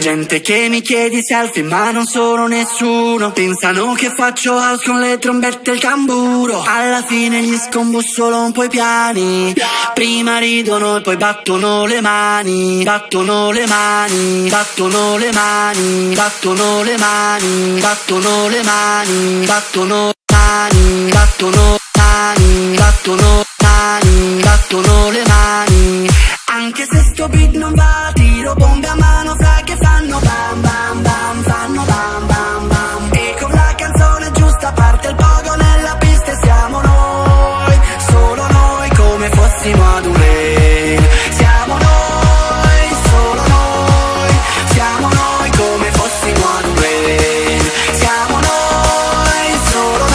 Gente che mi chiedi selfie ma non sono nessuno. Pensano che faccio house con le trombette e il tamburo. Alla fine gli scombussolo un po' i piani. Prima ridono e poi battono le mani. Battono le mani, battono le mani, battono le mani, battono le mani, battono mani, battono mani, battono mani, battono le mani. Anche se sto beat non va, tiro bombe a mano, sai che fanno bam bam bam, fanno bam bam bam. E con la canzone giusta parte il pogo nella pista e siamo noi, solo noi come fossimo ad un rave. Siamo noi, solo noi, siamo noi come fossimo ad un rave. Siamo noi, solo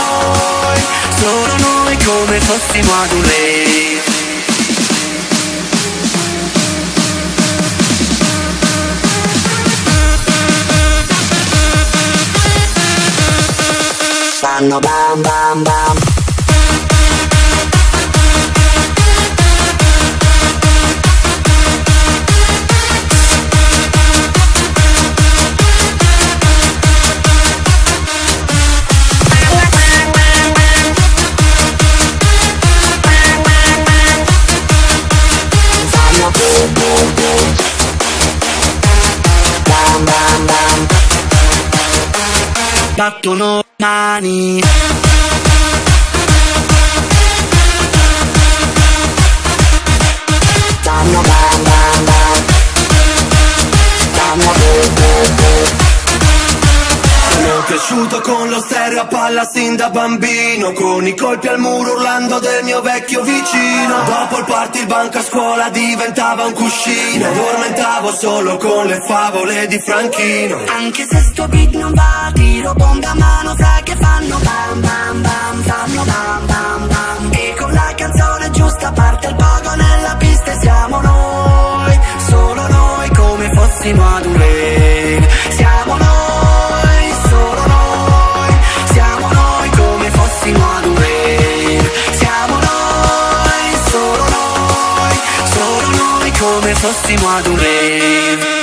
noi come fossimo ad un rave. Fanno bam bam bam. Fanno boom boom boom. Bam bam bam. Battono mani. Fanno bam bam bam. Fanno boom boom boom. Sono cresciuto con lo stereo a palla sin da bambino, con i colpi al muro urlando del mio vecchio vicino. Dopo il party il banco a scuola diventava un cuscino. Addormentavo solo con le favole di Franchino. Anche se sto beat non va, tiro bombe a mano, sai che fanno bam bam bam, fanno bam bam bam. E con la canzone giusta parte il pogo nella pista e siamo noi, solo noi come fossimo ad un rave. Siamo noi, solo noi, siamo noi come fossimo ad un rave. Siamo noi, solo noi come fossimo ad un rave.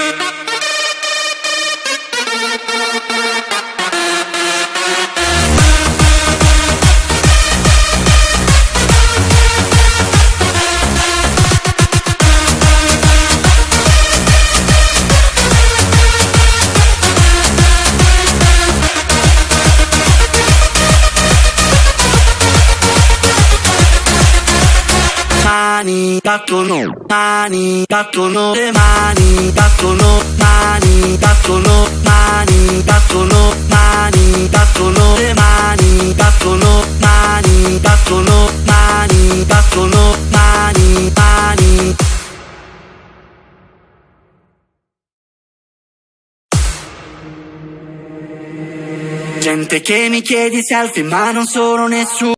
Mani, battono, mani, battono le mani, battono mani, battono mani, battono mani, battono le mani, battono mani, battono mani, battono mani, mani. Gente che mi chiedi selfie ma non sono nessuno.